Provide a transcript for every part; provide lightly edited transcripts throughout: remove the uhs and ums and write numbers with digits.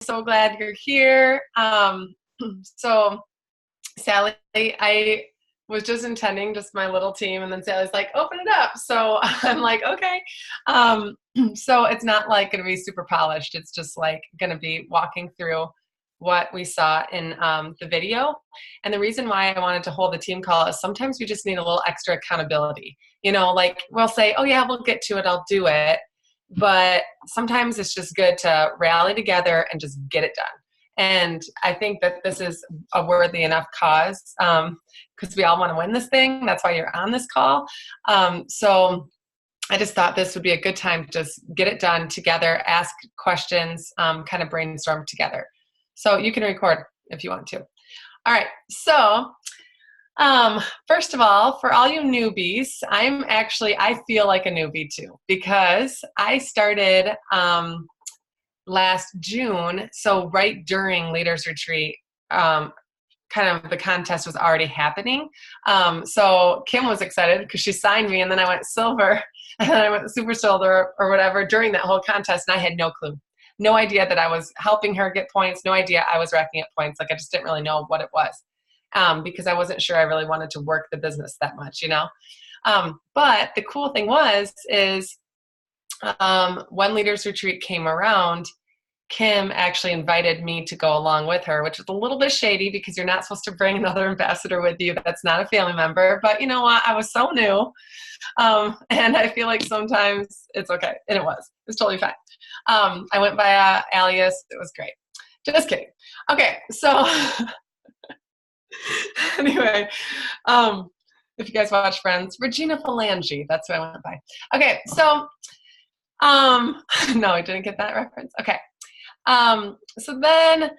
so glad you're here. So Sally, I was just intending just my little team, and then Sally's like, open it up. So I'm like, okay. Um, so it's not like going to be super polished. It's just like going to be walking through what we saw in the video. And the reason why I wanted to hold the team call is sometimes we just need a little extra accountability. Like we'll say, oh yeah, we'll get to it. I'll do it. But sometimes it's just good to rally together and just get it done. And I think that this is a worthy enough cause because we all want to win this thing. That's why you're on this call. So I just thought this would be a good time to just get it done together, ask questions, kind of brainstorm together. So you can record if you want to. All right. So first of all, for all you newbies, I feel like a newbie too, because I started last June. So right during Leaders Retreat, kind of the contest was already happening. So Kim was excited because she signed me, and then I went silver, and then I went super silver or whatever during that whole contest, and I had no clue. No idea that I was helping her get points. No idea I was racking up points. Like I just didn't really know what it was. Because I wasn't sure I really wanted to work the business that much, But the cool thing is when Leaders Retreat came around, Kim actually invited me to go along with her, which was a little bit shady because you're not supposed to bring another ambassador with you that's not a family member. But you know what? I was so new. And I feel like sometimes it's okay. And it was. It was totally fine. I went by alias. It was great. Just kidding. Okay, so anyway, if you guys watch Friends, Regina Phalange, that's who I went by. Okay, so no, I didn't get that reference. Okay. So then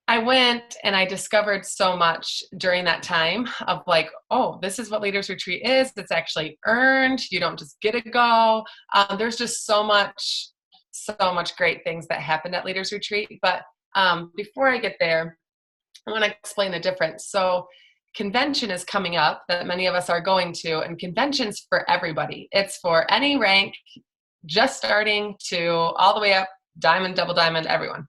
I went and I discovered so much during that time of like, oh, this is what Leaders Retreat is. It's actually earned. You don't just get to go. There's just so much great things that happened at Leaders Retreat. But before I get there, I want to explain the difference. So convention is coming up that many of us are going to, and convention's for everybody. It's for any rank, just starting to all the way up, diamond, double diamond, everyone.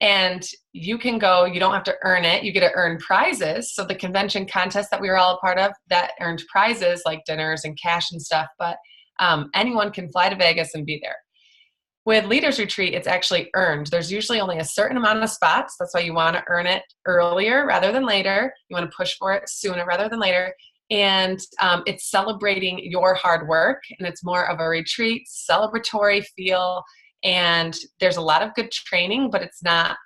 And you can go, you don't have to earn it. You get to earn prizes. So the convention contest that we were all a part of, that earned prizes like dinners and cash and stuff. But anyone can fly to Vegas and be there. With Leaders Retreat, it's actually earned. There's usually only a certain amount of spots. That's why you want to earn it earlier rather than later. You want to push for it sooner rather than later. And it's celebrating your hard work, and it's more of a retreat, celebratory feel. And there's a lot of good training, but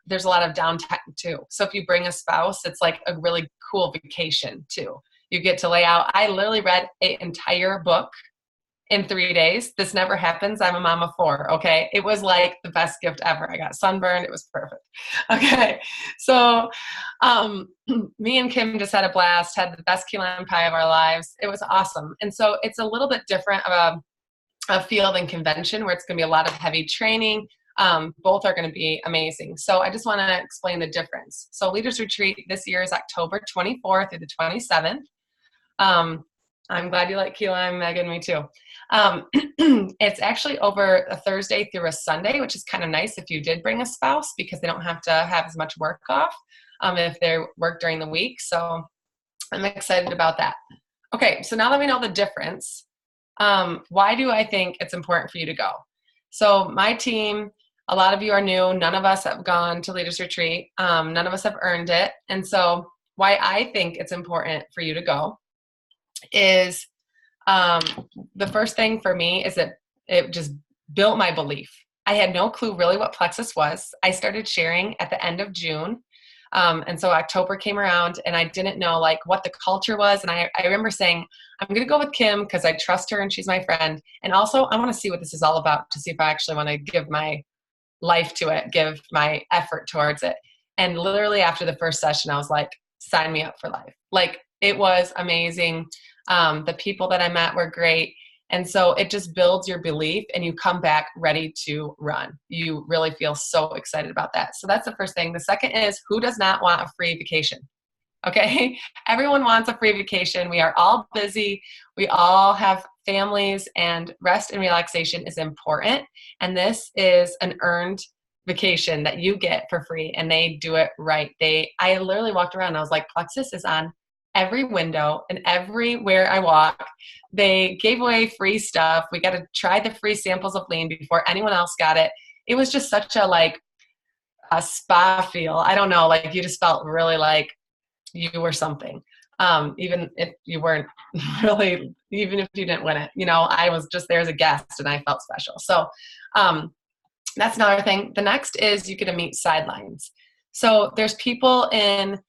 there's a lot of downtime too. So if you bring a spouse, it's like a really cool vacation too. You get to lay out. I literally read an entire book in 3 days. This never happens. I'm a mom of 4. Okay. It was like the best gift ever. I got sunburned. It was perfect. Okay. So, me and Kim just had a blast, had the best key lime pie of our lives. It was awesome. And so it's a little bit different of a field and convention where it's going to be a lot of heavy training. Both are going to be amazing. So I just want to explain the difference. So Leaders Retreat this year is October 24th through the 27th. I'm glad you like key lime, Megan, me too. It's actually over a Thursday through a Sunday, which is kind of nice if you did bring a spouse because they don't have to have as much work off if they work during the week. So I'm excited about that. Okay, so now that we know the difference, why do I think it's important for you to go? So my team, a lot of you are new. None of us have gone to Leaders Retreat. None of us have earned it. And so why I think it's important for you to go is the first thing for me is that it just built my belief. I had no clue really what Plexus was. I started sharing at the end of June. And so October came around and I didn't know like what the culture was. And I remember saying, I'm going to go with Kim because I trust her and she's my friend. And also I want to see what this is all about to see if I actually want to give my life to it, give my effort towards it. And literally after the first session, I was like, sign me up for life. Like it was amazing. The people that I met were great. And so it just builds your belief and you come back ready to run. You really feel so excited about that. So that's the first thing. The second is, who does not want a free vacation? Okay. Everyone wants a free vacation. We are all busy. We all have families, and rest and relaxation is important. And this is an earned vacation that you get for free, and they do it right. I literally walked around and I was like, Plexus is on every window and everywhere I walk. They gave away free stuff. We got to try the free samples of lean before anyone else got it. It was just such a spa feel. I don't know, like you just felt really like you were something. Even if you weren't really, even if you didn't win it, I was just there as a guest and I felt special. So that's another thing. The next is you get to meet sidelines. So there's people in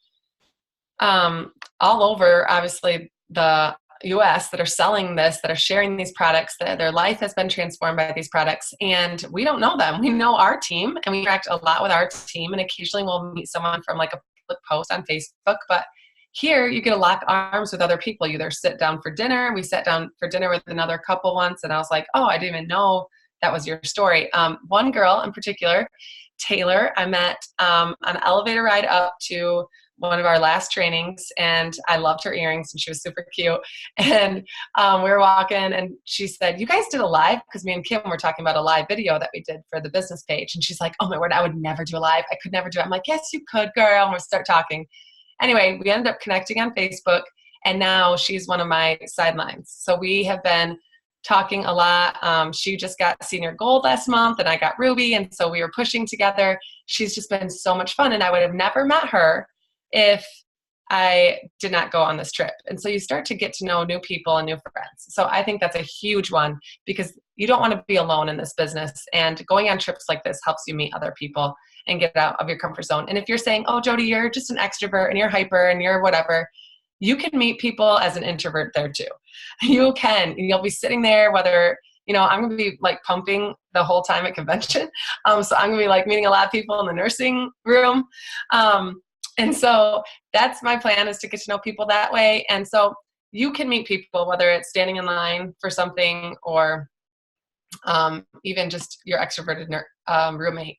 all over, obviously, the US that are selling this, that are sharing these products, that their life has been transformed by these products. And we don't know them. We know our team and we interact a lot with our team. And occasionally we'll meet someone from like a public post on Facebook. But here you get to lock arms with other people. You either sit down for dinner. We sat down for dinner with another couple once. And I was like, oh, I didn't even know that was your story. One girl in particular, Taylor, I met on an elevator ride up to one of our last trainings, and I loved her earrings and she was super cute. And we were walking and she said, you guys did a live? Because me and Kim were talking about a live video that we did for the business page. And she's like, oh my word, I would never do a live. I could never do it. I'm like, yes, you could, girl. And we'll start talking. Anyway, we ended up connecting on Facebook, and now she's one of my sidelines. So we have been talking a lot. She just got senior gold last month and I got ruby. And so we were pushing together. She's just been so much fun. And I would have never met her if I did not go on this trip. And so you start to get to know new people and new friends. So I think that's a huge one because you don't want to be alone in this business. And going on trips like this helps you meet other people and get out of your comfort zone. And if you're saying, oh, Jodie, you're just an extrovert and you're hyper and you're whatever, you can meet people as an introvert there too. You can. You'll be sitting there, whether, I'm going to be like pumping the whole time at convention. So I'm going to be like meeting a lot of people in the nursing room. And so that's my plan, is to get to know people that way. And so you can meet people, whether it's standing in line for something or even just your extroverted roommate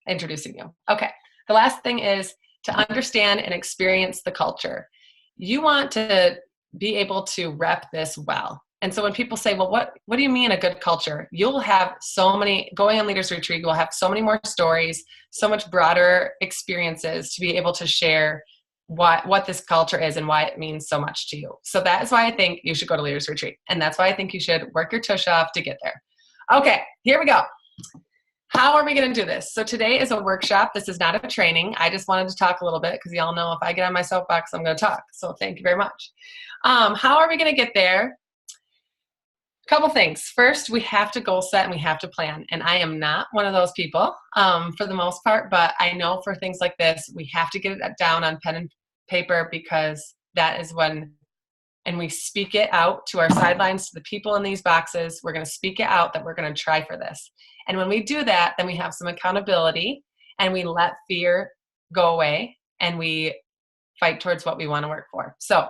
introducing you. Okay. The last thing is to understand and experience the culture. You want to be able to rep this well. And so when people say, well, what do you mean a good culture? You'll have so many, going on Leaders Retreat, you'll have so many more stories, so much broader experiences to be able to share what this culture is and why it means so much to you. So that is why I think you should go to Leaders Retreat. And that's why I think you should work your tush off to get there. Okay, here we go. How are we going to do this? So today is a workshop. This is not a training. I just wanted to talk a little bit because y'all know if I get on my soapbox, I'm going to talk. So thank you very much. How are we going to get there? Couple things. First, we have to goal set and we have to plan. And I am not one of those people for the most part, but I know for things like this, we have to get it down on pen and paper because that is when, and we speak it out to our sidelines, to the people in these boxes. We're going to speak it out that we're going to try for this. And when we do that, then we have some accountability and we let fear go away and we fight towards what we want to work for. So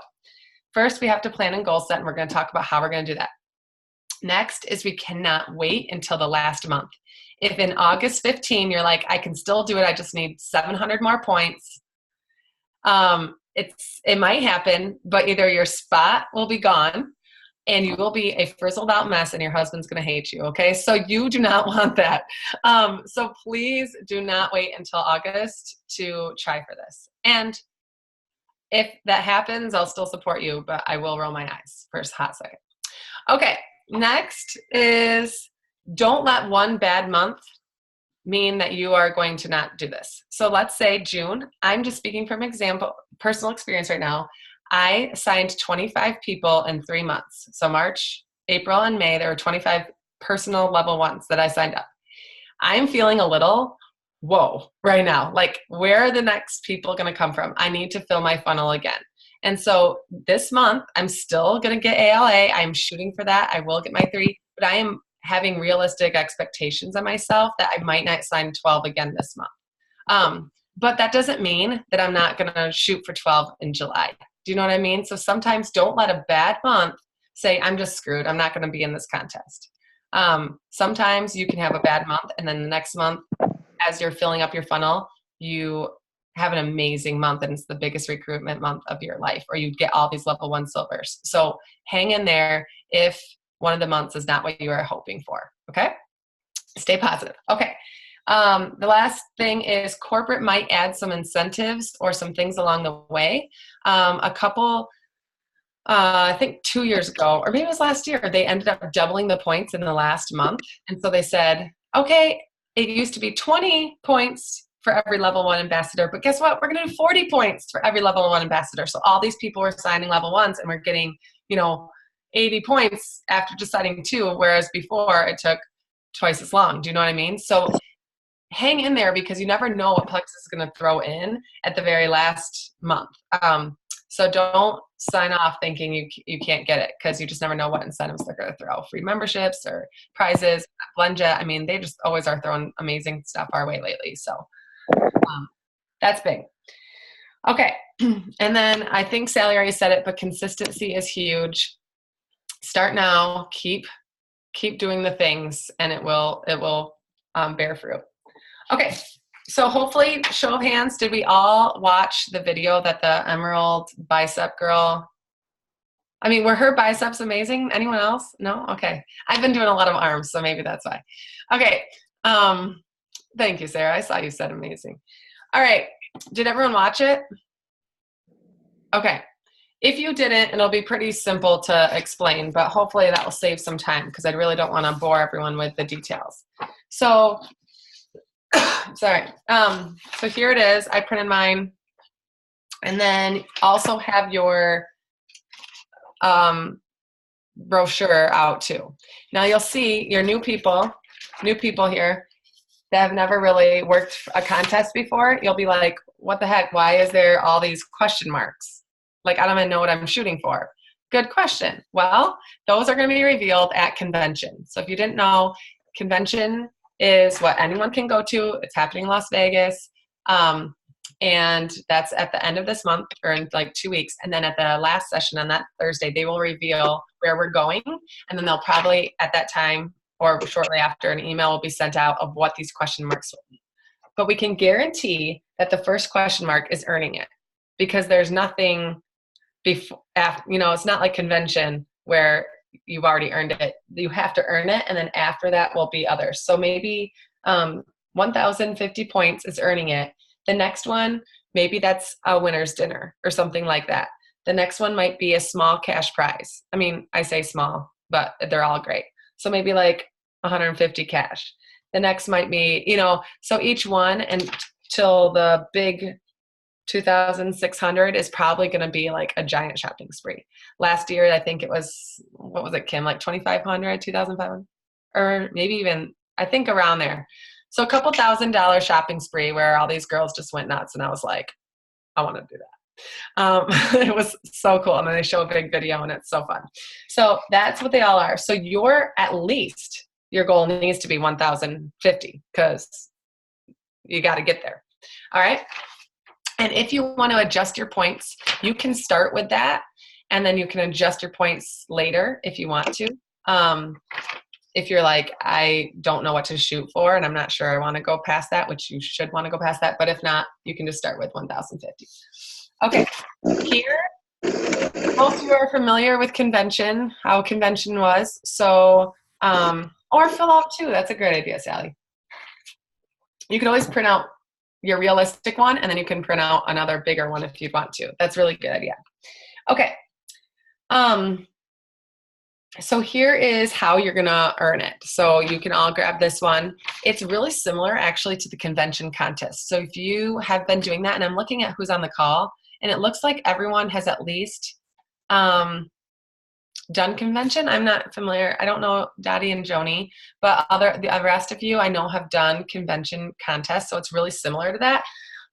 first we have to plan and goal set, and we're going to talk about how we're going to do that. Next is we cannot wait until the last month. If in August 15, you're like, I can still do it, I just need 700 more points. It might happen, but either your spot will be gone and you will be a frizzled out mess and your husband's going to hate you. Okay. So you do not want that. So please do not wait until August to try for this. And if that happens, I'll still support you, but I will roll my eyes for a hot second. Okay. Next is don't let one bad month mean that you are going to not do this. So let's say June, I'm just speaking from personal experience right now. I signed 25 people in 3 months. So March, April, and May, there were 25 personal level ones that I signed up. I'm feeling a little, whoa, right now. Like, where are the next people going to come from? I need to fill my funnel again. And so this month, I'm still going to get ALA. I'm shooting for that. I will get my 3, but I am having realistic expectations of myself that I might not sign 12 again this month. But that doesn't mean that I'm not going to shoot for 12 in July. Do you know what I mean? So sometimes don't let a bad month say, I'm just screwed. I'm not going to be in this contest. Sometimes you can have a bad month, and then the next month, as you're filling up your funnel, you have an amazing month and it's the biggest recruitment month of your life, or you get all these level 1 silvers. So hang in there if one of the months is not what you are hoping for. Okay. Stay positive. Okay. The last thing is corporate might add some incentives or some things along the way. A couple, I think 2 years ago, or maybe it was last year, they ended up doubling the points in the last month. And so they said, okay, it used to be 20 points for every level 1 ambassador, but guess what? We're going to do 40 points for every level 1 ambassador. So all these people were signing level 1s and we're getting, 80 points after just signing 2, whereas before it took twice as long. Do you know what I mean? So hang in there because you never know what Plex is going to throw in at the very last month. So don't sign off thinking you can't get it because you just never know what incentives they're going to throw. Free memberships or prizes, Blendjet. I mean, they just always are throwing amazing stuff our way lately. So that's big. Okay. And then I think Sally already said it, but consistency is huge. Start now, keep doing the things and it will bear fruit. Okay. So hopefully, show of hands, did we all watch the video that the Emerald bicep girl, were her biceps amazing? Anyone else? No? Okay. I've been doing a lot of arms, so maybe that's why. Okay. Thank you, Sarah. I saw you said amazing. All right. Did everyone watch it? Okay. If you didn't, it'll be pretty simple to explain, but hopefully that will save some time because I really don't want to bore everyone with the details. So, sorry. So here it is. I printed mine. And then also have your brochure out too. Now you'll see your new people here that have never really worked a contest before. You'll be like, what the heck? Why is there all these question marks? Like, I don't even know what I'm shooting for. Good question. Well, those are going to be revealed at convention. So if you didn't know, convention is what anyone can go to. It's happening in Las Vegas. And that's at the end of this month or in like 2 weeks. And then at the last session on that Thursday, they will reveal where we're going. And then they'll probably at that time or shortly after an email will be sent out of what these question marks will be. But we can guarantee that the first question mark is earning it because there's nothing before, it's not like convention where you've already earned it. You have to earn it. And then after that will be others. So maybe 1,050 points is earning it. The next one, maybe that's a winner's dinner or something like that. The next one might be a small cash prize. I say small, but they're all great. So maybe like 150 cash. The next might be, so each one until the big 2,600 is probably going to be like a giant shopping spree. Last year, I think it was, what was it, Kim? Like 2,500, 2,500, or maybe even, I think around there. So a couple $1,000 shopping spree where all these girls just went nuts. And I was like, I want to do that. It was so cool. And then they show a big video and it's so fun. So that's what they all are. So at least your goal needs to be 1,050 because you got to get there. All right. And if you want to adjust your points, you can start with that. And then you can adjust your points later if you want to. If you're like, I don't know what to shoot for and I'm not sure I want to go past that, which you should want to go past that. But if not, you can just start with 1,050. Okay, here, most of you are familiar with convention, how convention was. So, or fill out too. That's a great idea, Sally. You can always print out your realistic one and then you can print out another bigger one if you want to. That's a really good idea. Okay. So here is how you're going to earn it. So you can all grab this one. It's really similar actually to the convention contest. So if you have been doing that, and I'm looking at who's on the call, and it looks like everyone has at least done convention. I'm not familiar. I don't know Dottie and Joni, but the rest of you I know have done convention contests. So it's really similar to that.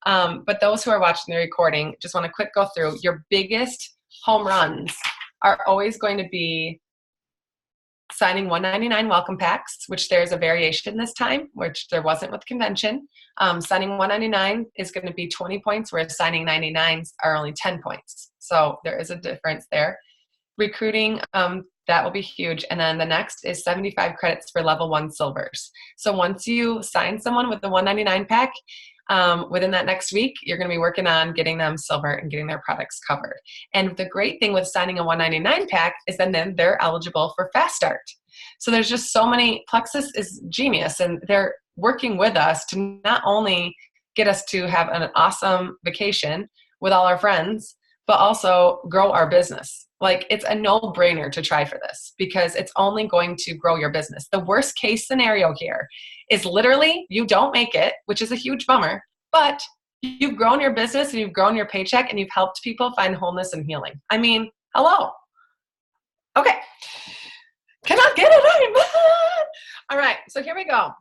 But those who are watching the recording, just want to quick go through your biggest home runs are always going to be signing 199 welcome packs, which there's a variation this time, which there wasn't with convention. Signing 199 is going to be 20 points, whereas signing 99s are only 10 points. So there is a difference there. Recruiting, that will be huge. And then the next is 75 credits for level 1 silvers. So once you sign someone with the 199 pack, within that next week, you're going to be working on getting them silver and getting their products covered. And the great thing with signing a 199 pack is then they're eligible for Fast Start. So there's just so many, Plexus is genius, and they're working with us to not only get us to have an awesome vacation with all our friends, but also grow our business. Like, it's a no-brainer to try for this because it's only going to grow your business. The worst case scenario here is literally you don't make it, which is a huge bummer, but you've grown your business and you've grown your paycheck and you've helped people find wholeness and healing. I mean, hello. Okay. Cannot get it right. All right. So here we go.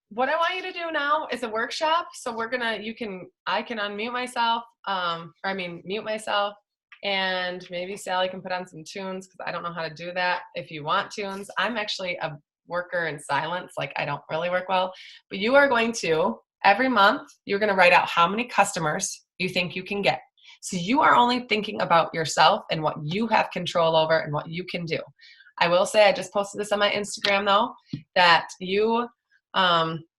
What I want you to do now is a workshop. So I can unmute myself, mute myself, and maybe Sally can put on some tunes because I don't know how to do that. If you want tunes, I'm actually a worker in silence. Like, I don't really work well, but you are going to, every month, you're going to write out how many customers you think you can get. So you are only thinking about yourself and what you have control over and what you can do. I will say, I just posted this on my Instagram though, that you,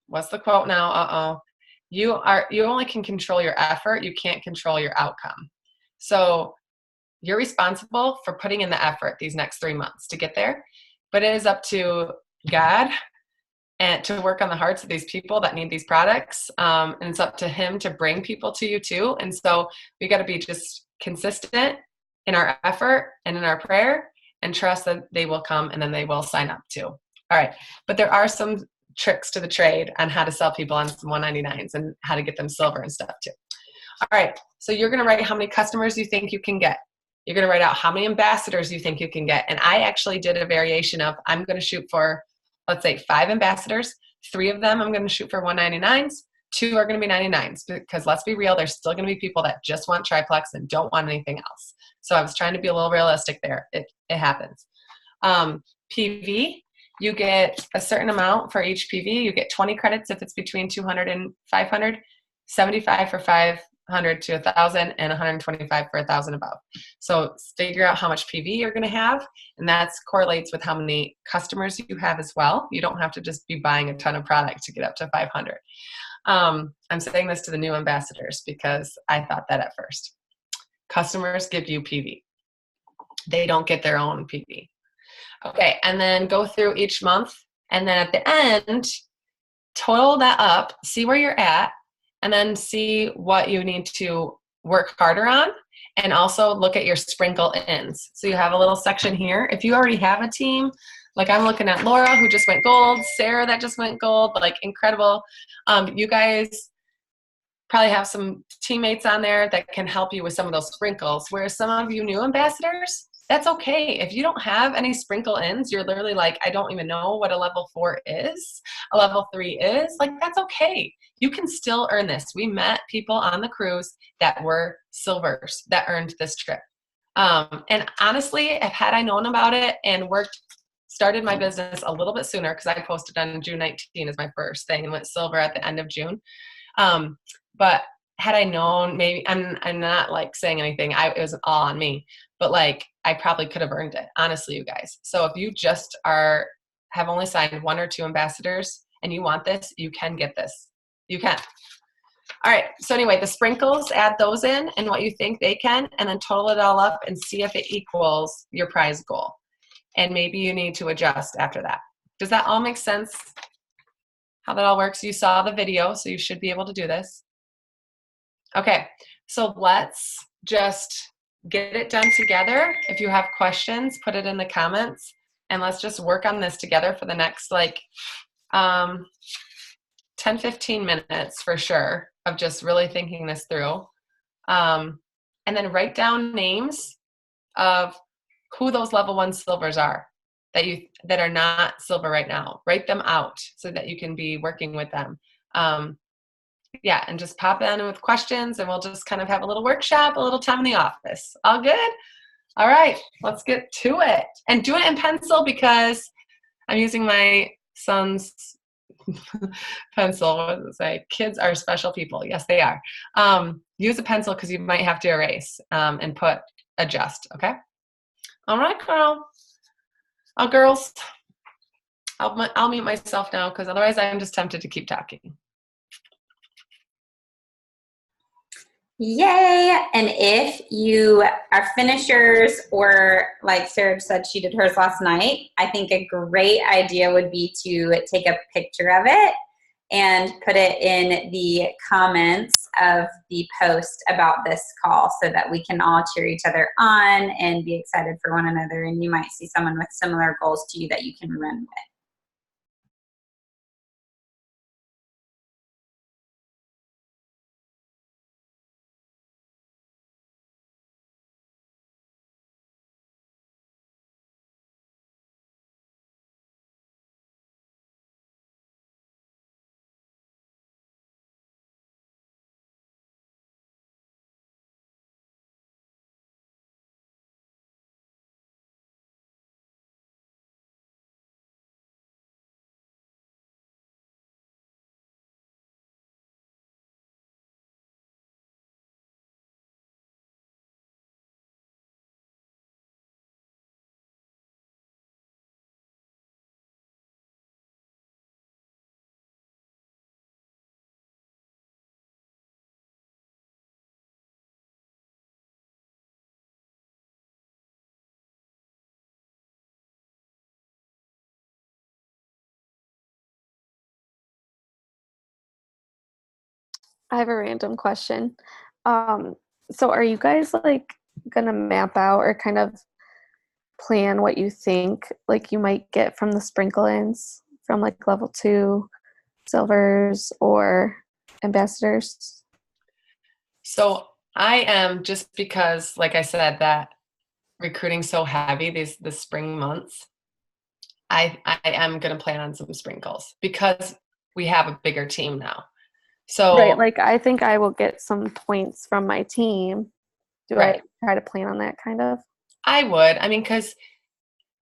what's the quote now? You only can control your effort. You can't control your outcome. So you're responsible for putting in the effort these next 3 months to get there, but it is up to God and to work on the hearts of these people that need these products. And it's up to him to bring people to you too. And so we got to be just consistent in our effort and in our prayer and trust that they will come and then they will sign up too. All right. But there are some tricks to the trade on how to sell people on some 199s and how to get them silver and stuff too. All right. So you're going to write how many customers you think you can get. You're going to write out how many ambassadors you think you can get. And I actually did a variation of, I'm going to shoot for, let's say, 5 ambassadors. 3 of them I'm going to shoot for 199s. 2 are going to be 99s because let's be real, there's still going to be people that just want triplex and don't want anything else. So I was trying to be a little realistic there. It happens. PV, you get a certain amount for each PV. You get 20 credits if it's between 200 and 500, 75 for 500 to 1,000, and 125 for 1,000 above. So figure out how much PV you're going to have, and that correlates with how many customers you have as well. You don't have to just be buying a ton of product to get up to 500. I'm saying this to the new ambassadors because I thought that at first. Customers give you PV. They don't get their own PV. Okay, and then go through each month, and then at the end, total that up, see where you're at, and then see what you need to work harder on, and also look at your sprinkle ins. So you have a little section here. If you already have a team, like I'm looking at Laura, who just went gold, Sarah that just went gold, like incredible. You guys probably have some teammates on there that can help you with some of those sprinkles, whereas some of you new ambassadors, that's okay. If you don't have any sprinkle ins, you're literally like, I don't even know what a level 4 is, a level 3 is, like, that's okay. You can still earn this. We met people on the cruise that were silvers that earned this trip. And honestly, had I known about it and started my business a little bit sooner, because I posted on June 19 as my first thing and went silver at the end of June. But had I known, maybe I'm not like saying anything. It was all on me, but like I probably could have earned it, honestly, you guys. So if you just have only signed 1 or 2 ambassadors and you want this, you can get this. You can. All right. So anyway, the sprinkles, add those in and what you think they can, and then total it all up and see if it equals your prize goal. And maybe you need to adjust after that. Does that all make sense? How that all works? You saw the video, so you should be able to do this. Okay, so let's just get it done together. If you have questions, put it in the comments, and let's just work on this together for the next 10-15 minutes for sure of just really thinking this through. And then write down names of who those level 1 silvers are that are not silver right now. Write them out so that you can be working with them. Yeah, and just pop in with questions, and we'll just kind of have a little workshop, a little time in the office. All good? All right, let's get to it. And do it in pencil because I'm using my son's pencil. What does it say? Kids are special people. Yes, they are. Use a pencil because you might have to erase and put adjust, okay? All right, girl. Oh, girls. I'll mute myself now because otherwise I'm just tempted to keep talking. Yay! And if you are finishers, or like Sarah said, she did hers last night, I think a great idea would be to take a picture of it and put it in the comments of the post about this call so that we can all cheer each other on and be excited for one another. And you might see someone with similar goals to you that you can run with. I have a random question. Um, so are you guys like gonna map out or kind of plan what you think like you might get from the sprinkle-ins from like level 2 silvers or ambassadors? So I am, just because, like I said, that recruiting so heavy the spring months, I am going to plan on some sprinkles because we have a bigger team now. Right, So like I think I will get some points from my team. Do I right, try to plan on that kind of? I would. I mean, because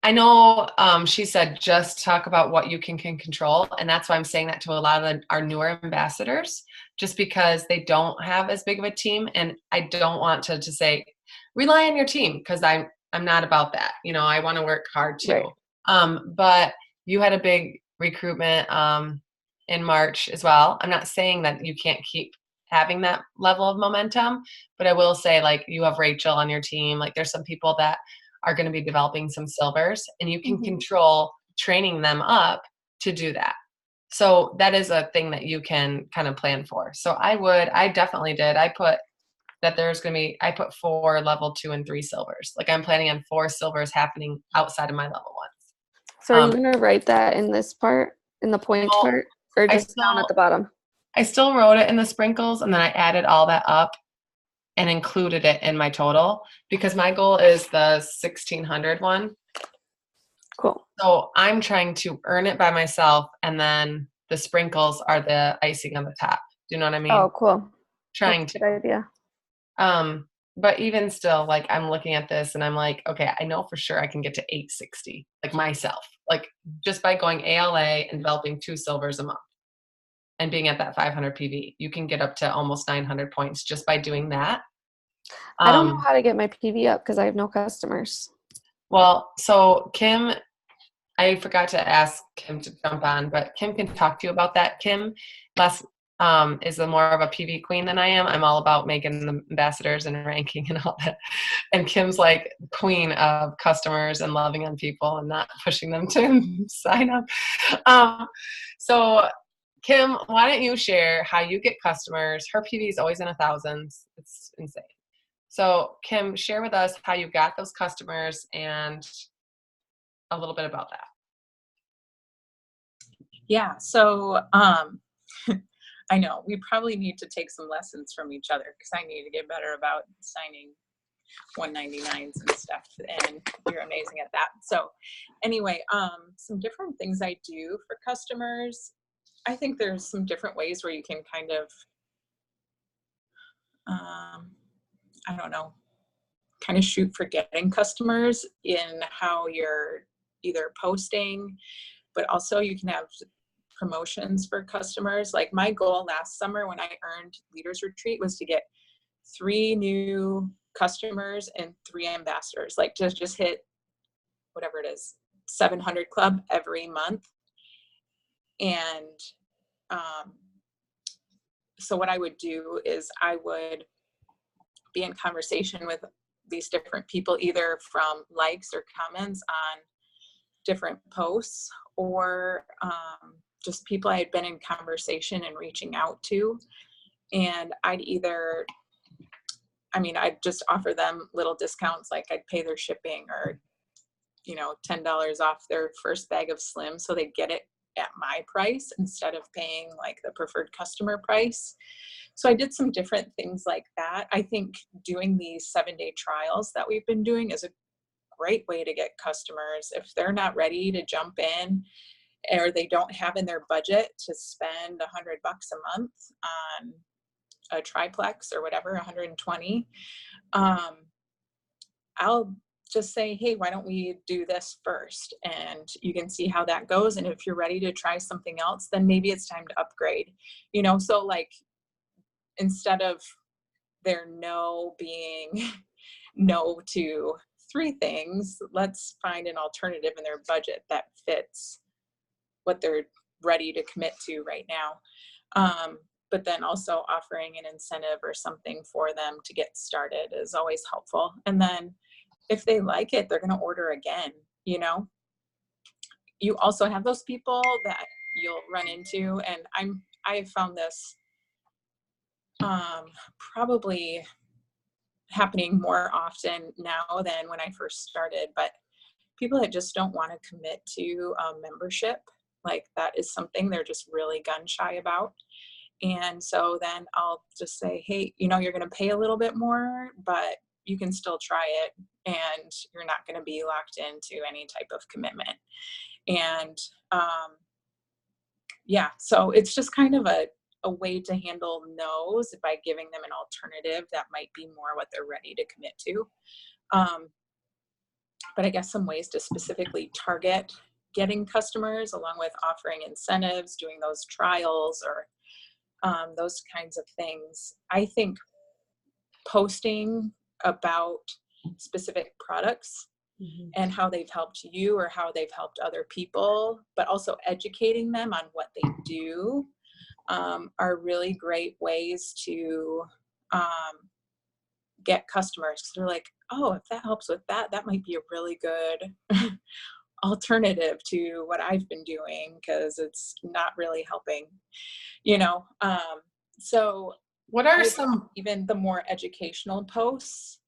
I know she said just talk about what you can control, and that's why I'm saying that to a lot of our newer ambassadors, just because they don't have as big of a team, and I don't want to just say rely on your team, because I'm not about that. You know, I want to work hard too. Right. But you had a big recruitment in March as well. I'm not saying that you can't keep having that level of momentum, but I will say, like, you have Rachel on your team. Like, there's some people that are going to be developing some silvers, and you can Mhm. control training them up to do that. So that is a thing that you can kind of plan for. So I definitely did. I put that there's going to be, I put 4 level 2 and 3 silvers. Like, I'm planning on 4 silvers happening outside of my level ones. So are you gonna write that in this part, in the points No, part, or I just down at still, the bottom? I still wrote it in the sprinkles, and then I added all that up and included it in my total, because my goal is the 1600 one. Cool. So I'm trying to earn it by myself, and then the sprinkles are the icing on the top. Do you know what I mean? Oh, cool. That's Trying a to. good idea. Um, but even still, like, I'm looking at this and I'm like, okay, I know for sure I can get to 860, like, myself, like, just by going ALA and developing 2 silvers a month and being at that 500 PV. You can get up to almost 900 points just by doing that. I don't know Um, how to get my PV up because I have no customers. well, so Kim, I forgot to ask Kim to jump on, but Kim can talk to you about that. Kim less is a more of a PV queen than I am. I'm all about making the ambassadors and ranking and all that. And Kim's like queen of customers and loving on people and not pushing them to sign up. So Kim, why don't you share how you get customers? Her PV is always in 1,000s. It's insane. So Kim, share with us how you got those customers and a little bit about that. Yeah, so I know we probably need to take some lessons from each other, because I need to get better about signing 199s and stuff, and you're amazing at that. So anyway, some different things I do for customers. I think there's some different ways where you can kind of, I don't know, kind of shoot for getting customers in how you're either posting, but also you can have promotions for customers. Like, my goal last summer when I earned Leaders Retreat was to get 3 new customers and 3 ambassadors, like just hit whatever it is, 700 club every month. And so what I would do is I would be in conversation with these different people, either from likes or comments on different posts, or just people I had been in conversation and reaching out to. And I'd just offer them little discounts, like I'd pay their shipping, or, $10 off their first bag of Slim, so they get it at my price instead of paying like the preferred customer price. So I did some different things like that. I think doing these 7-day trials that we've been doing is a great way to get customers. If they're not ready to jump in, or they don't have in their budget to spend $100 a month on a triplex or whatever, 120, I'll just say, hey, why don't we do this first? And you can see how that goes. And if you're ready to try something else, then maybe it's time to upgrade, so like, instead of their no being no to 3 things, let's find an alternative in their budget that fits what they're ready to commit to right now. But then also offering an incentive or something for them to get started is always helpful. And then if they like it, they're going to order again. You also have those people that you'll run into, and I've found this probably happening more often now than when I first started, but people that just don't want to commit to a membership, like that is something they're just really gun shy about. And so then I'll just say, hey, you're going to pay a little bit more, but you can still try it, and you're not going to be locked into any type of commitment. And so it's just kind of a way to handle no's by giving them an alternative that might be more what they're ready to commit to. But I guess some ways to specifically target getting customers, along with offering incentives, doing those trials, or those kinds of things. I think posting about specific products and how they've helped you or how they've helped other people, but also educating them on what they do, are really great ways to get customers. So they're like, oh, if that helps with that, that might be a really good alternative to what I've been doing, because it's not really helping, so What are some, even the more educational posts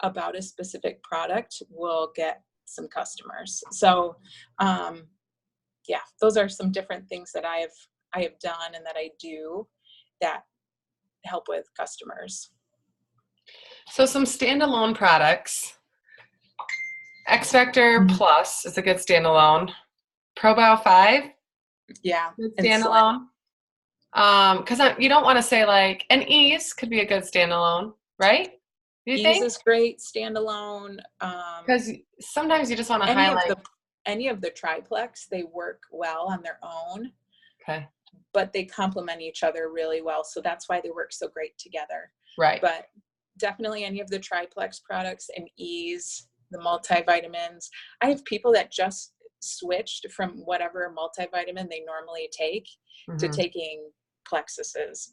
about a specific product will get some customers. So those are some different things that I have done and that I do that help with customers. so some standalone products? X Factor Plus is a good standalone. ProBio 5, Yeah, good standalone. Because you don't want to say like, and Ease could be a good standalone, right? Do you Ease think? is great standalone. Because sometimes you just want to highlight. Any of the triplex, they work well on their own. Okay. But they complement each other really well. So that's why they work so great together. Right. But definitely any of the triplex products and Ease, the multivitamins. I have people that just switched from whatever multivitamin they normally take to taking plexuses,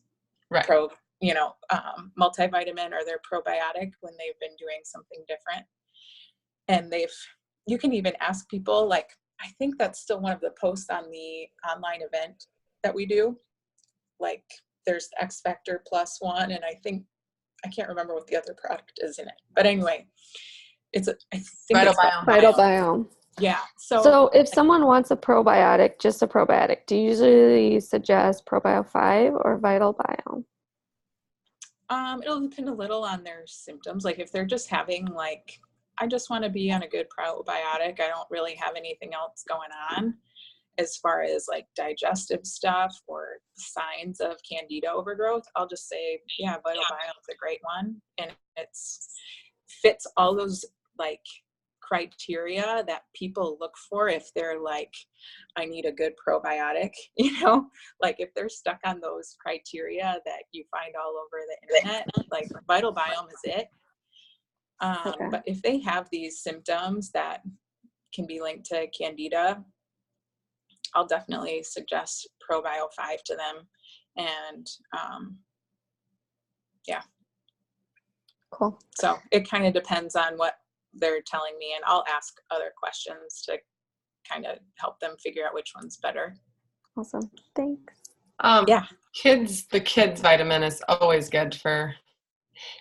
right. Multivitamin or their probiotic when they've been doing something different. And you can even ask people, like, I think that's still one of the posts on the online event that we do. Like, there's X Factor Plus one, and I can't remember what the other product is in it. But anyway, Vital Biome. Yeah. So if someone wants a probiotic, just a probiotic, do you usually suggest ProBio 5 or Vital Biome? It'll depend a little on their symptoms. Like if they're just having I just want to be on a good probiotic, I don't really have anything else going on as far as like digestive stuff or signs of candida overgrowth, I'll just say, yeah, Vital Biome is a great one. And fits all those like criteria that people look for if they're like, I need a good probiotic, like if they're stuck on those criteria that you find all over the internet, like Vital Biome is it. Okay. But if they have these symptoms that can be linked to candida, I'll definitely suggest ProBio 5 to them. And Cool. So it kind of depends on what they're telling me, and I'll ask other questions to kind of help them figure out which one's better. Awesome. Thanks. Yeah. The kids vitamin is always good for,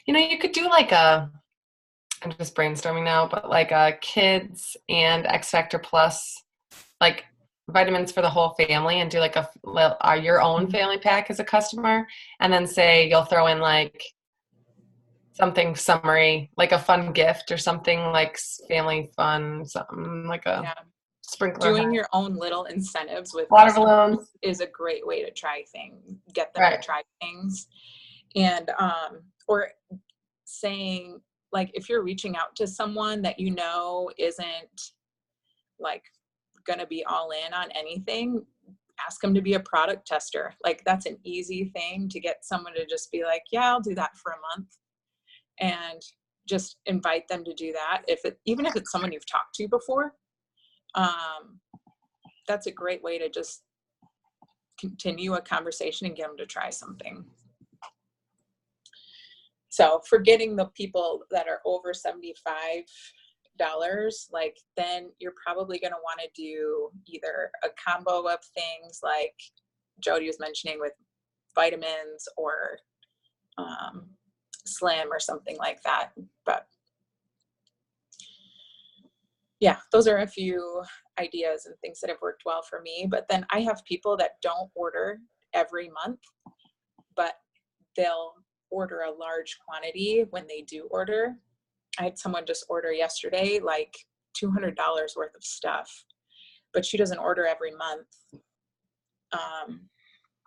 you could do like I'm just brainstorming now, but like a kids and X Factor Plus, like vitamins for the whole family, and do like your own family pack as a customer, and then say you'll throw in like something summary, like a fun gift or something like family fun, something like a sprinkler. Doing your own little incentives with water balloons is a great way to try things, get them right. to try things. And or saying, like, if you're reaching out to someone that you know isn't like gonna be all in on anything, ask them to be a product tester. Like, that's an easy thing to get someone to just be like, yeah, I'll do that for a month, and just invite them to do that. Even if it's someone you've talked to before, that's a great way to just continue a conversation and get them to try something. So for getting the people that are over $75, like, then you're probably going to want to do either a combo of things like Jodie was mentioning with vitamins, or Slim or something like that. But yeah, those are a few ideas and things that have worked well for me. But then I have people that don't order every month, but they'll order a large quantity when they do order. I had someone just order yesterday like $200 worth of stuff, but she doesn't order every month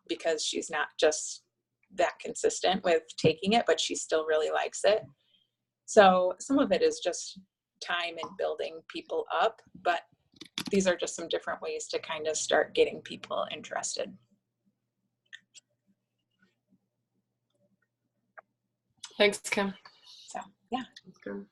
because she's not just that consistent with taking it, but she still really likes it. So some of it is just time and building people up, but these are just some different ways to kind of start getting people interested. Thanks, Kim. So yeah. That's good.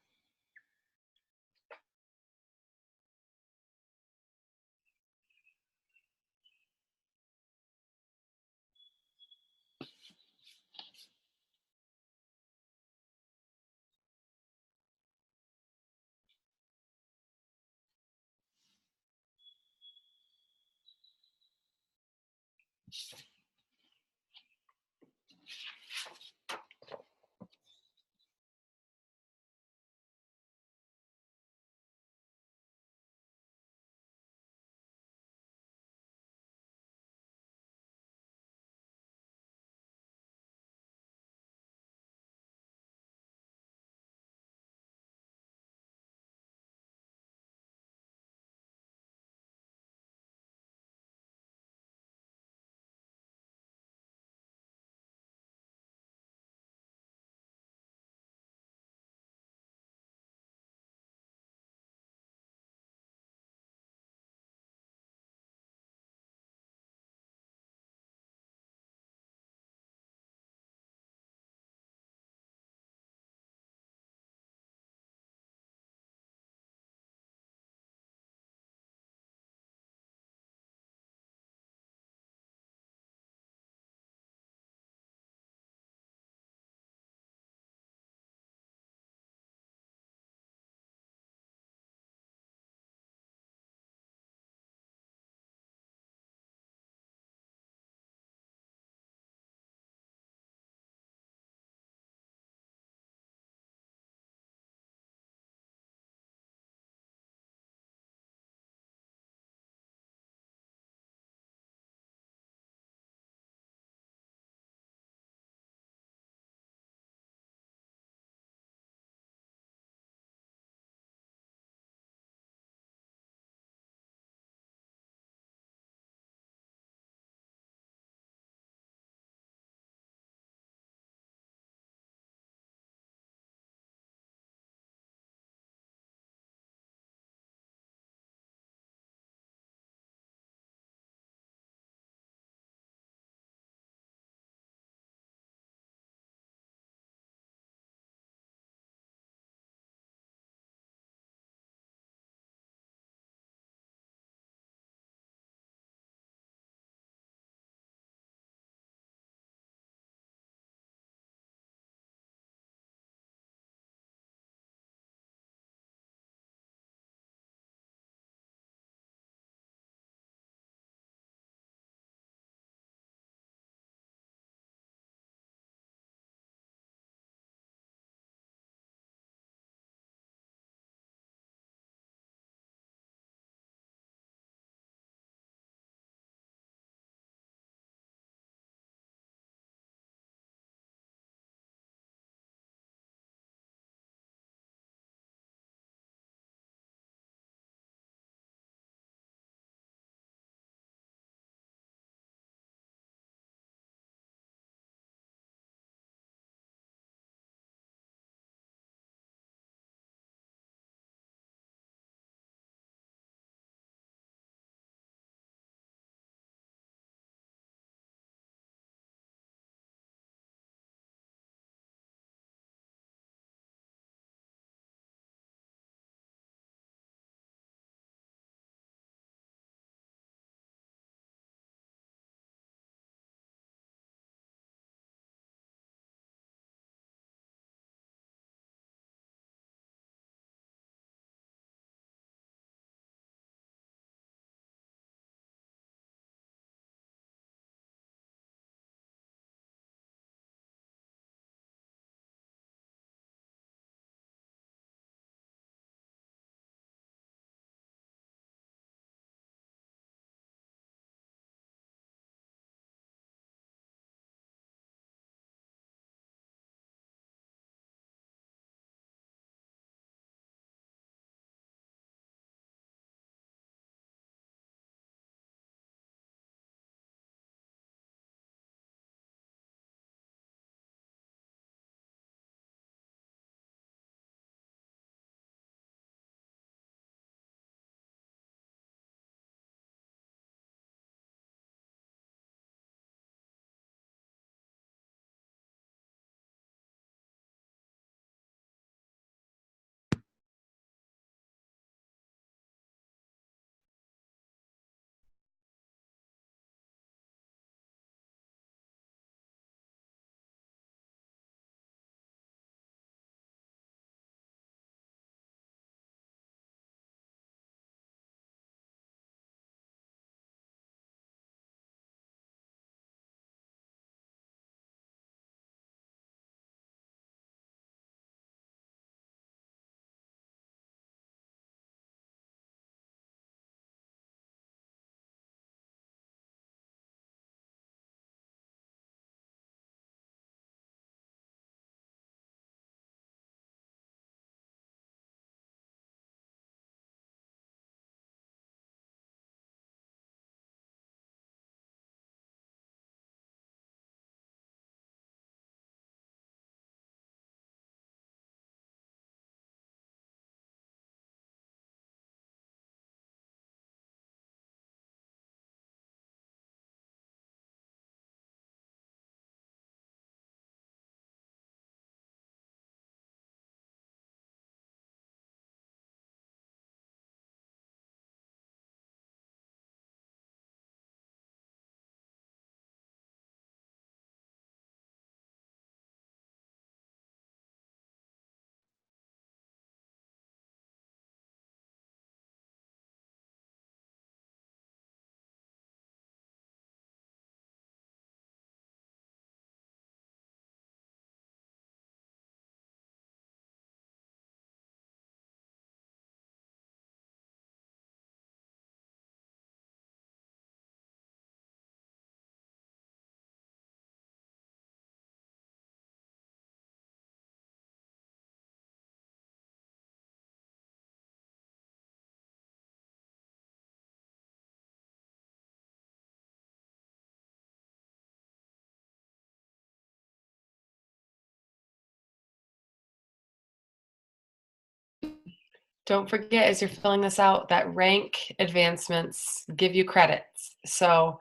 don't forget as you're filling this out that rank advancements give you credits. So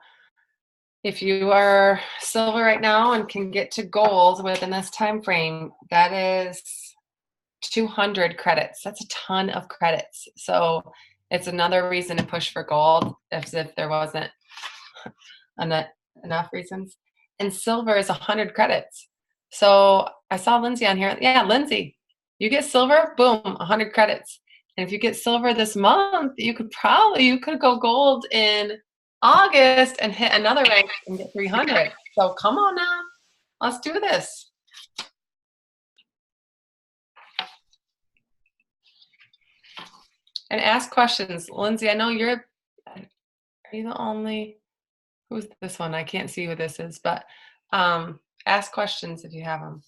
if you are silver right now and can get to gold within this time frame, that is 200 credits. That's a ton of credits. So it's another reason to push for gold, as if there wasn't enough reasons. And silver is 100 credits. So I saw Lindsay on here. Yeah, Lindsay, you get silver, boom, 100 credits. And if you get silver this month, you could go gold in August and hit another rank and get 300. So come on now, let's do this. And ask questions. Lindsay, I know are you the only, who's this one? I can't see who this is, but ask questions if you have them.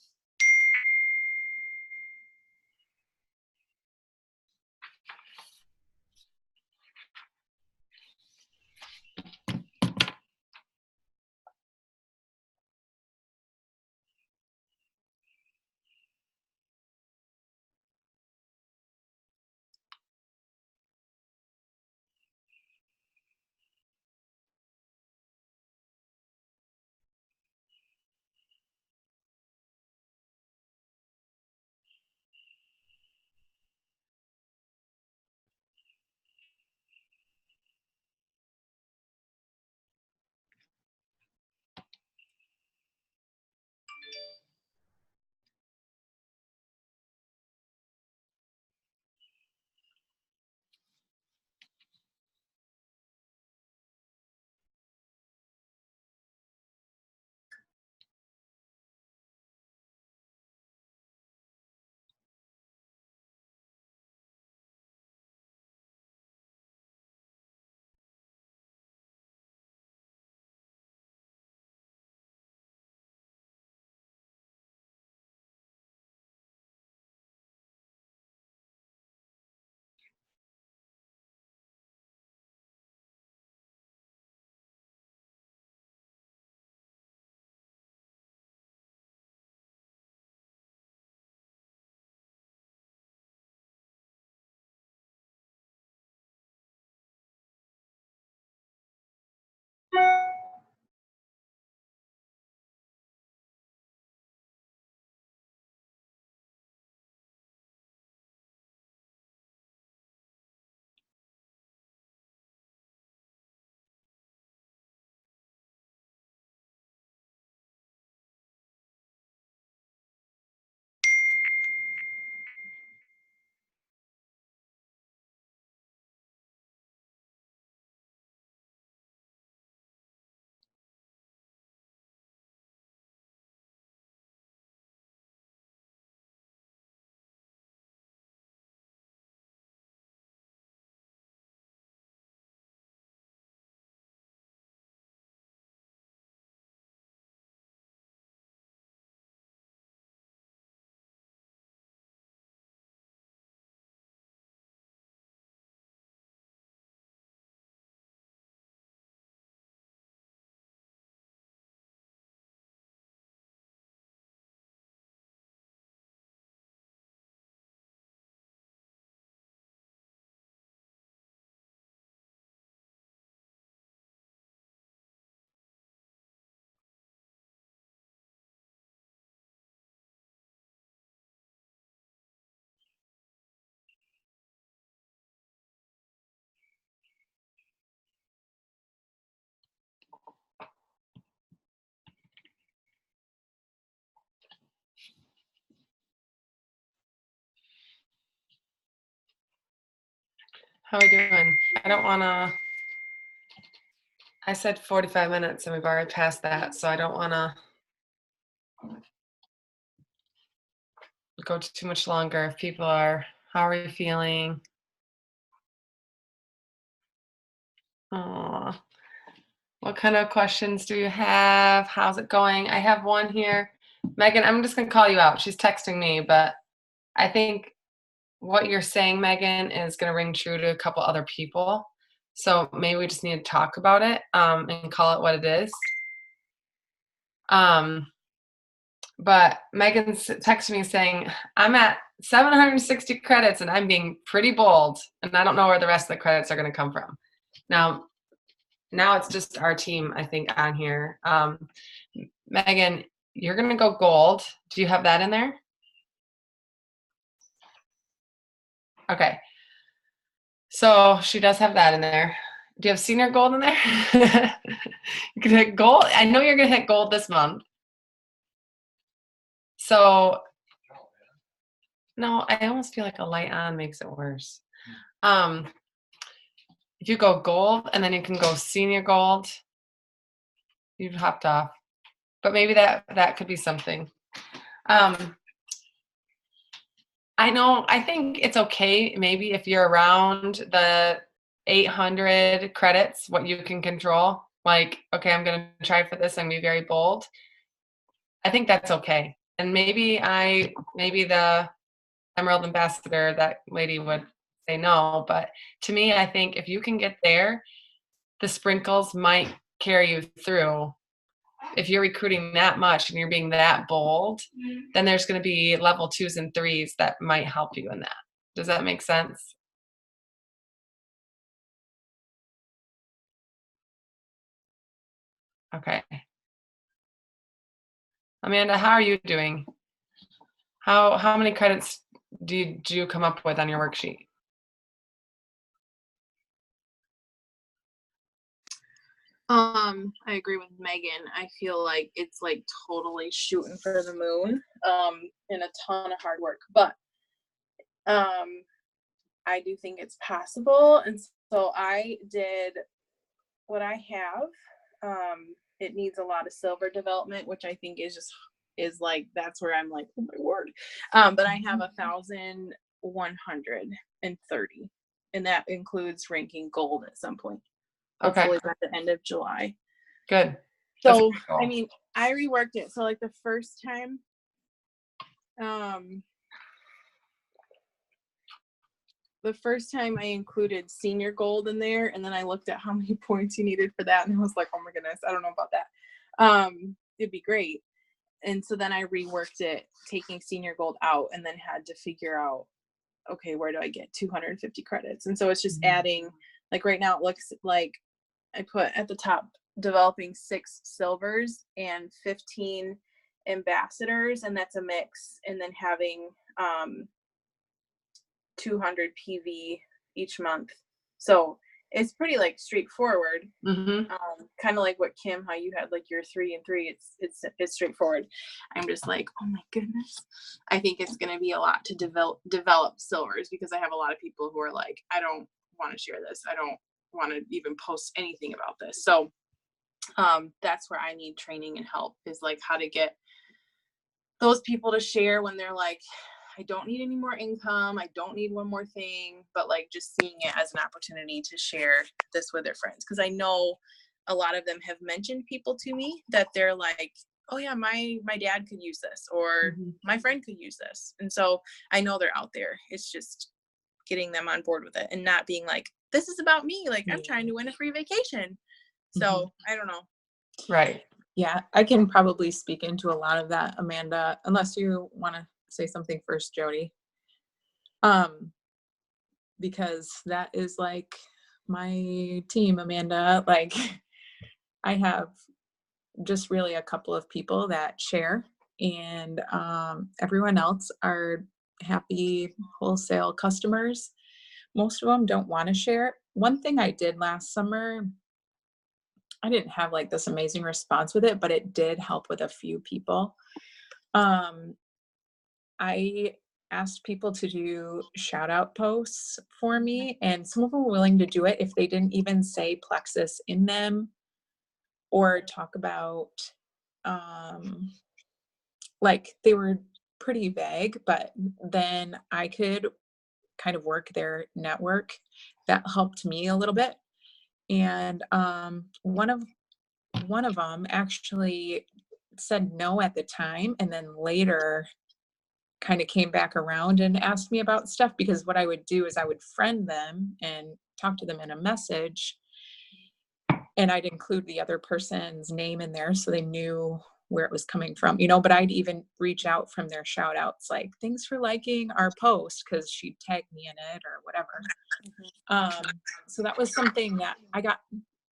How are we doing? I said 45 minutes and we've already passed that, so I don't want to go too much longer. If people are, how are you feeling? What kind of questions do you have? How's it going? I have one here. Megan, I'm just going to call you out. She's texting me, but I think what you're saying, Megan, is going to ring true to a couple other people. So maybe we just need to talk about it and call it what it is. But Megan's texting me saying, I'm at 760 credits, and I'm being pretty bold, and I don't know where the rest of the credits are going to come from. Now it's just our team, I think, on here. Megan, you're going to go gold. Do you have that in there? Okay. So she does have that in there. Do you have senior gold in there? You can hit gold. I know you're going to hit gold this month. So, no, I almost feel like a light on makes it worse. If you go gold and then you can go senior gold, you've hopped off. But maybe that could be something. I think it's okay maybe if you're around the 800 credits, what you can control. Like, okay, I'm going to try for this and be very bold. I think that's okay. And maybe the Emerald Ambassador, that lady would say no. But to me, I think if you can get there, the sprinkles might carry you through. If you're recruiting that much and you're being that bold, then there's going to be level 2s and 3s that might help you in that. Does that make sense? Okay. Amanda, how are you doing? How many credits do you come up with on your worksheet? I agree with Megan. I feel like it's like totally shooting for the moon, and a ton of hard work. But I do think it's possible. And so I did what I have. It needs a lot of silver development, which I think is like, that's where I'm like, oh my word. But I have 1,130, and that includes ranking gold at some point. Hopefully by the end of July. Good. So, I mean, I reworked it. So like the first time, I included senior gold in there, and then I looked at how many points you needed for that, and I was like, oh my goodness, I don't know about that. It'd be great. And so then I reworked it, taking senior gold out, and then had to figure out, okay, where do I get 250 credits? And so it's just adding, like right now it looks like I put at the top, developing 6 silvers and 15 ambassadors, and that's a mix, and then having 200 PV each month. So it's pretty like straightforward. Kind of like what Kim, how you had like your 3 and 3. It's straightforward. I'm just like, oh my goodness. I think it's going to be a lot to develop silvers, because I have a lot of people who are like, I don't want to share this. I don't want to even post anything about this. So that's where I need training and help, is like how to get those people to share when they're like, I don't need any more income, I don't need one more thing, but like just seeing it as an opportunity to share this with their friends. Because I know a lot of them have mentioned people to me that they're like, oh yeah, my dad could use this, or my friend could use this. And so I know they're out there. It's just getting them on board with it and not being like, this is about me, like I'm trying to win a free vacation. So I don't know. Right. Yeah, I can probably speak into a lot of that, Amanda, unless you want to say something first, Jody. Because that is like my team, Amanda. Like I have just really a couple of people that share, and everyone else are happy wholesale customers. Most of them don't want to share. One thing I did last summer, I didn't have like this amazing response with it, but it did help with a few people. I asked people to do shout out posts for me, and some of them were willing to do it if they didn't even say plexus in them or talk about, like they were pretty vague, but then I could kind of work their network. That helped me a little bit. And one of them actually said no at the time, and then later kind of came back around and asked me about stuff, because what I would do is I would friend them and talk to them in a message, and I'd include the other person's name in there so they knew where it was coming from, but I'd even reach out from their shout outs, like, thanks for liking our post, because she'd tag me in it or whatever. So that was something that I got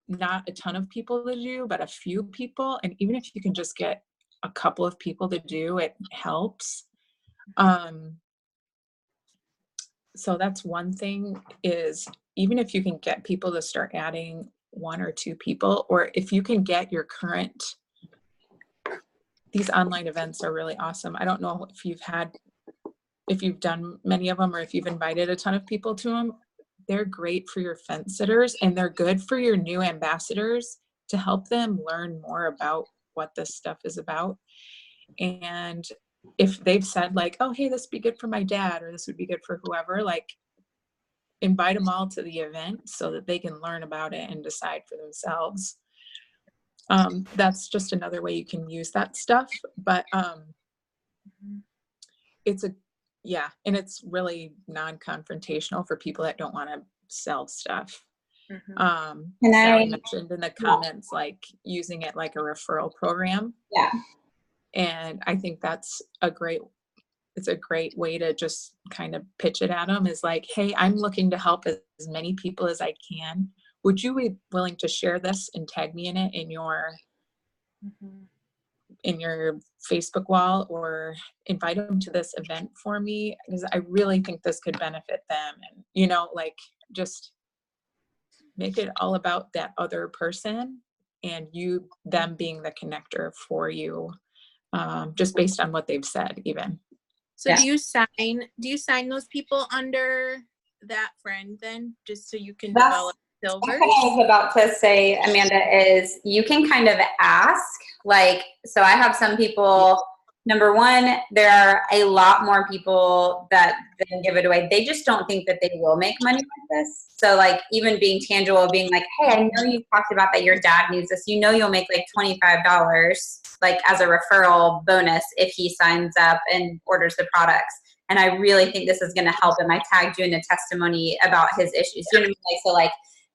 not a ton of people to do, but a few people. And even if you can just get a couple of people to do, it helps. So that's one thing, is even if you can get people to start adding 1 or 2 people, or if you can get your current, these online events are really awesome. I don't know if you've done many of them, or if you've invited a ton of people to them. They're great for your fence sitters, and they're good for your new ambassadors to help them learn more about what this stuff is about. And if they've said like, oh, hey, this would be good for my dad, or this would be good for whoever, like, invite them all to the event so that they can learn about it and decide for themselves. That's just another way you can use that stuff. But and it's really non-confrontational for people that don't want to sell stuff. Sally mentioned in the comments, like, using it like a referral program. Yeah. And I think that's it's a great way to just kind of pitch it at them, is like, hey, I'm looking to help as many people as I can. Would you be willing to share this and tag me in it in your Facebook wall, or invite them to this event for me, because I really think this could benefit them. And, like, just make it all about that other person, and them being the connector for you, just based on what they've said even. So do you sign those people under that friend then, just so you can develop silver? That's what I was about to say, Amanda, is you can kind of ask, like, so I have some people, number one, there are a lot more people that then give it away. They just don't think that they will make money with this. So, like, even being tangible, being like, hey, I know you talked about that your dad needs this. You'll make like $25, like, as a referral bonus if he signs up and orders the products. And I really think this is going to help him. I tagged you in a testimony about his issues. You know what I mean? So, like,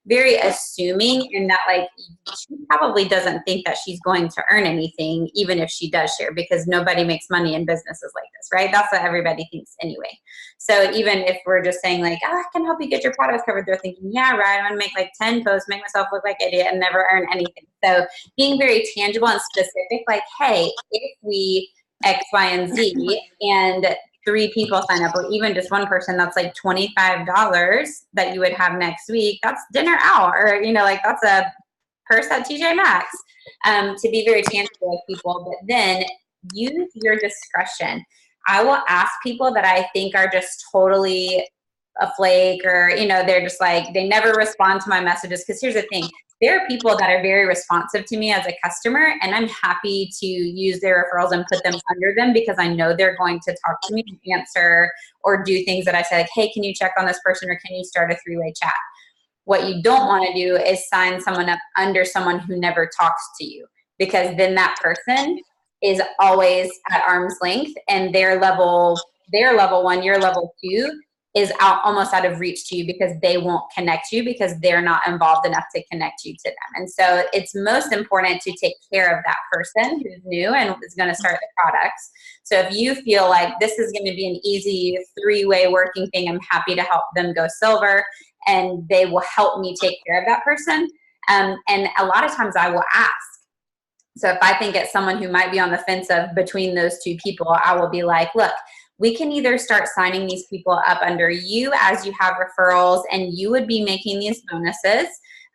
very assuming, and that, like, she probably doesn't think that she's going to earn anything, even if she does share, because nobody makes money in businesses like this, right? That's what everybody thinks anyway. So even if we're just saying like, oh, I can help you get your products covered, they're thinking, yeah, right, I'm going to make like 10 posts, make myself look like an idiot, and never earn anything. So being very tangible and specific, like, hey, if we X, Y, and Z, and 3 people sign up, or even just one person, that's like $25 that you would have next week. That's dinner out, or, like, that's a purse at TJ Maxx. To be very tangible with people, but then use your discretion. I will ask people that I think are just totally a flake, or, they're just like, they never respond to my messages. Because here's the thing. There are people that are very responsive to me as a customer, and I'm happy to use their referrals and put them under them, because I know they're going to talk to me and answer or do things that I say, like, hey, can you check on this person, or can you start a 3-way chat? What you don't want to do is sign someone up under someone who never talks to you, because then that person is always at arm's length, and their level 1, your level 2 is almost out of reach to you, because they won't connect you, because they're not involved enough to connect you to them. And so it's most important to take care of that person who's new and is going to start the products. So if you feel like this is going to be an easy 3-way working thing, I'm happy to help them go silver, and they will help me take care of that person. And a lot of times I will ask. So if I think it's someone who might be on the fence of between those 2 people, I will be like, look, we can either start signing these people up under you as you have referrals, and you would be making these bonuses.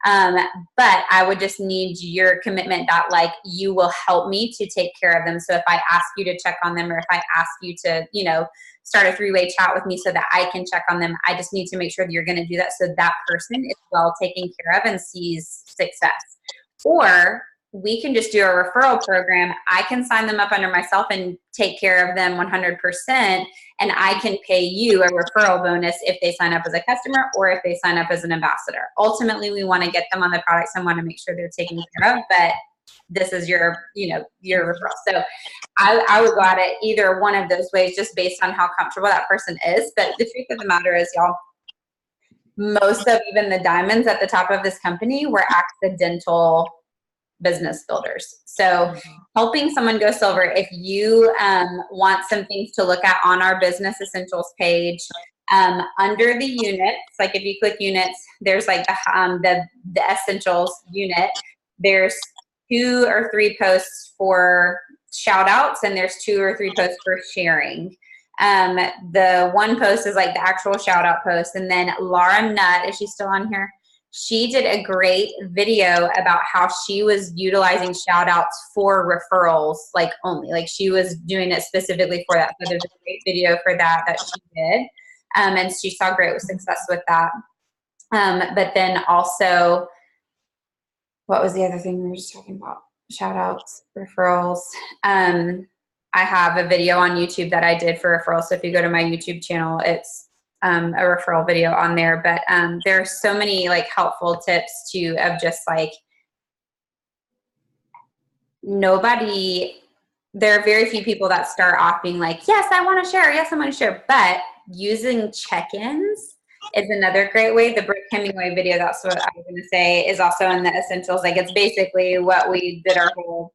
But I would just need your commitment that, like, you will help me to take care of them. So if I ask you to check on them, or if I ask you to, start a 3-way chat with me so that I can check on them, I just need to make sure that you're going to do that, so that person is well taken care of and sees success. Or we can just do a referral program. I can sign them up under myself and take care of them 100%. And I can pay you a referral bonus if they sign up as a customer, or if they sign up as an ambassador. Ultimately, we want to get them on the products and want to make sure they're taken care of, but this is your referral. So I would go at it either one of those ways, just based on how comfortable that person is. But the truth of the matter is, y'all, most of even the diamonds at the top of this company were accidental business builders. So helping someone go silver, if you want some things to look at on our business essentials page, under the units, like if you click units, there's like the essentials unit. There's 2 or 3 posts for shout outs, and there's 2 or 3 posts for sharing. The one post is like the actual shout out post. And then Laura Nutt, is she still on here? She did a great video about how she was utilizing shout outs for referrals, like only, like she was doing it specifically for that. So there's a great video for that she did. And she saw great success with that. But then also, what was the other thing we were just talking about? Shout outs, referrals. I have a video on YouTube that I did for referrals. So if you go to my YouTube channel, it's a referral video on there. But there are so many like helpful tips too, of just like there are very few people that start off being like, yes, I want to share. Yes, I want to share. But using check-ins is another great way. The Brooke Hemingway video, that's what I was going to say, is also in the essentials. Like it's basically what we did our whole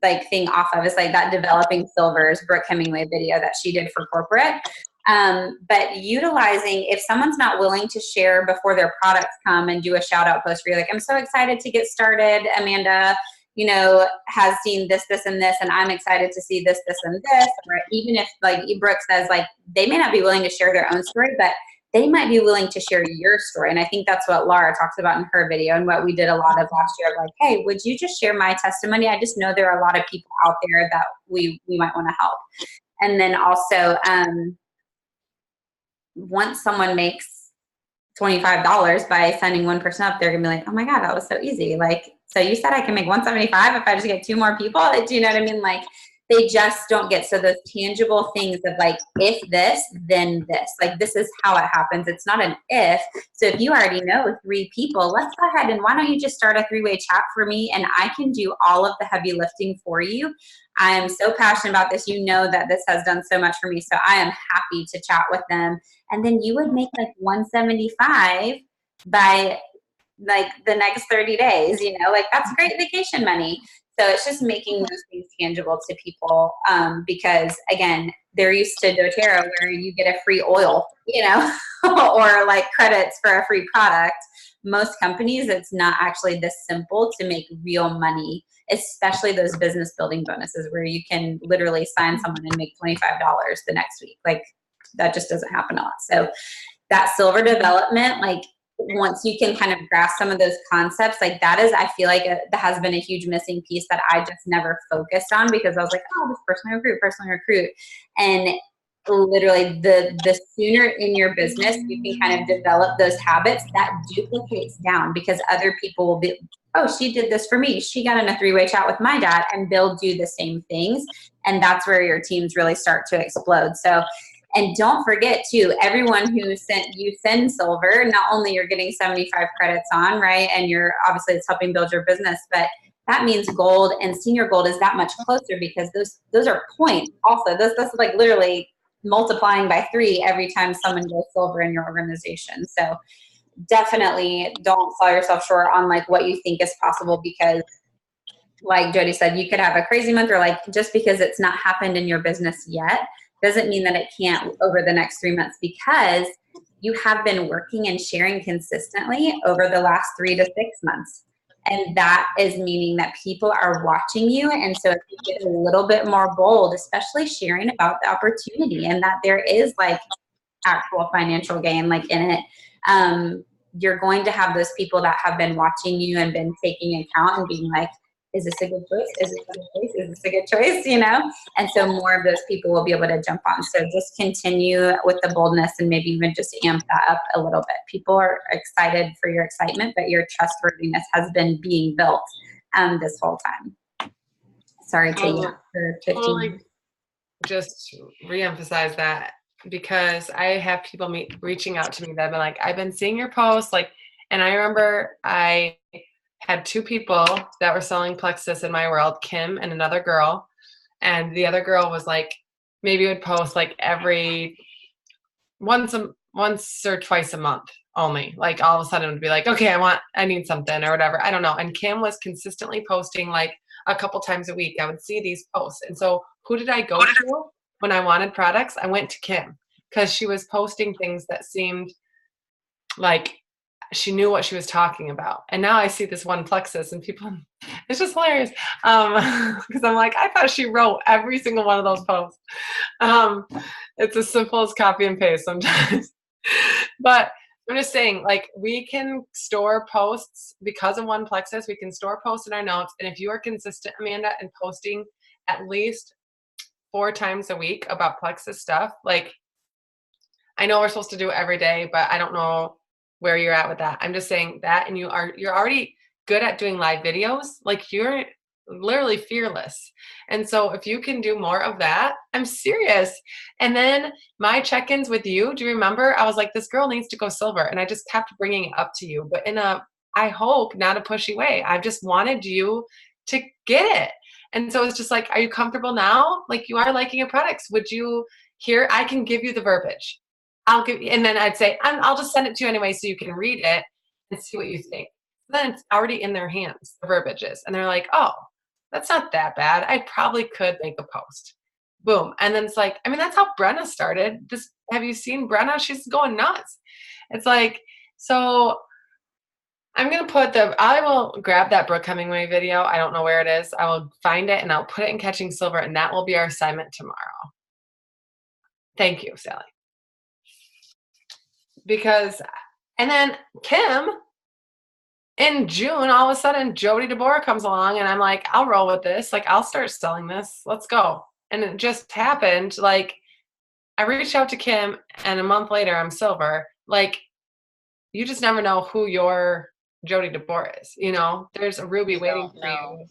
like thing off of. It's like that developing silvers Brooke Hemingway video that she did for corporate. But utilizing, if someone's not willing to share before their products come and do a shout out post where you're like, I'm so excited to get started. Amanda, you know, has seen this, this, and this, and I'm excited to see this, this, and this. Or even if like Brooke says, like they may not be willing to share their own story, but they might be willing to share your story. And I think that's what Laura talks about in her video, and what we did a lot of last year. Like, hey, would you just share my testimony? I just know there are a lot of people out there that we might want to help. And then also, once someone makes $25 by signing one person up, they're gonna be like, oh my God, that was so easy. Like, so you said I can make $175 if I just get 2 more people? Do you know what I mean? Like, they just don't get, so those tangible things of like, if this, then this, like this is how it happens. It's not an if. So if you already know 3 people, let's go ahead and why don't you just start a 3-way chat for me, and I can do all of the heavy lifting for you. I am so passionate about this. You know that this has done so much for me. So I am happy to chat with them. And then you would make like $175 by like the next 30 days, you know, like that's great vacation money. So it's just making those things tangible to people, because again, they're used to doTERRA where you get a free oil, you know, or like credits for a free product. Most companies, it's not actually this simple to make real money, especially those business building bonuses where you can literally sign someone and make $25 the next week. Like that just doesn't happen a lot. So that silver development, like once you can kind of grasp some of those concepts, like that is, I feel like that has been a huge missing piece that I just never focused on, because I was like, oh, this personally recruit. And literally the sooner in your business you can kind of develop those habits, that duplicates down, because other people will be, oh, she did this for me. She got in a 3-way chat with my dad, and they'll do the same things. And that's where your teams really start to explode. So, and don't forget too, everyone who send silver, not only you're getting 75 credits on, right? And you're obviously it's helping build your business, but that means gold and senior gold is that much closer, because those are points also. That's like literally multiplying by 3 every time someone goes silver in your organization. So definitely don't sell yourself short on like what you think is possible, because like Jodie said, you could have a crazy month, or like just because it's not happened in your business yet doesn't mean that it can't over the next 3 months, because you have been working and sharing consistently over the last 3 to 6 months. And that is meaning that people are watching you. And so if you get a little bit more bold, especially sharing about the opportunity and that there is like actual financial gain like in it, you're going to have those people that have been watching you and been taking account and being like, is this a good choice? Is this a good choice? Is this a good choice? You know? And so more of those people will be able to jump on. So just continue with the boldness and maybe even just amp that up a little bit. People are excited for your excitement, but your trustworthiness has been being built this whole time. Sorry to you for 15 totally just reemphasize that, because I have people reaching out to me that have been like, I've been seeing your posts, like, and I remember I had 2 people that were selling Plexus in my world, Kim and another girl. And the other girl was like, maybe would post like every once or twice a month only. Like all of a sudden it would be like, okay, I need something or whatever. I don't know. And Kim was consistently posting like a couple times a week. I would see these posts. And so who did I go to when I wanted products? I went to Kim because she was posting things that seemed like she knew what she was talking about. And now I see this one plexus and people, it's just hilarious. Because I'm like, I thought she wrote every single one of those posts. It's as simple as copy and paste sometimes. But I'm just saying, like, we can store posts because of one plexus. We can store posts in our notes. And if you are consistent, Amanda, in posting at least 4 times a week about plexus stuff, like, I know we're supposed to do it every day, but I don't know where you're at with that. I'm just saying that, and you're already good at doing live videos. Like, you're literally fearless. And so if you can do more of that, I'm serious. And then my check-ins with you, do you remember? I was like, this girl needs to go silver. And I just kept bringing it up to you, but in a, I hope, not a pushy way. I just wanted you to get it. And so it's just like, are you comfortable now? Like, you are liking your products. Would you here? I can give you the verbiage. I'll give you, and then I'd say, I'll just send it to you anyway so you can read it and see what you think. Then it's already in their hands, the verbiages. And they're like, oh, that's not that bad. I probably could make a post. Boom. And then it's like, I mean, that's how Brenna started. Have you seen Brenna? She's going nuts. It's like, so I'm going to I will grab that Brooke Hemingway video. I don't know where it is. I will find it and I'll put it in Catching Silver, and that will be our assignment tomorrow. Thank you, Sally. Because, and then Kim, in June, all of a sudden, Jodie Deboer comes along, and I'm like, I'll roll with this. Like, I'll start selling this. Let's go. And it just happened. Like, I reached out to Kim, and a month later, I'm silver. Like, you just never know who your Jodie Deboer is. You know, there's a Ruby waiting for you.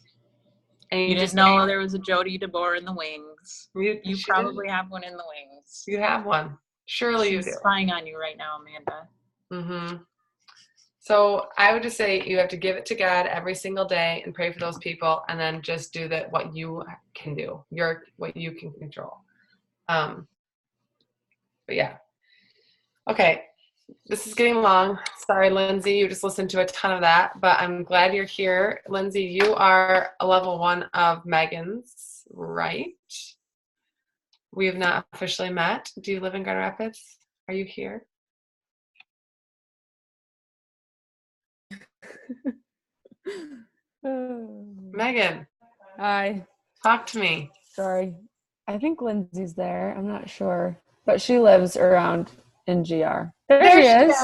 And you didn't know there was a Jodie Deboer in the wings. You probably have one in the wings. You have one. Surely you do. She's spying on you right now, Amanda. Mm-hmm. So I would just say you have to give it to God every single day and pray for those people, and then just do what you can do, what you can control. But yeah. Okay. This is getting long. Sorry, Lindsay, you just listened to a ton of that, but I'm glad you're here. Lindsay, you are a level 1 of Megan's, right? We have not officially met. Do you live in Grand Rapids? Are you here? Megan. Hi. Talk to me. Sorry. I think Lindsay's there. I'm not sure. But she lives around in GR. There she is.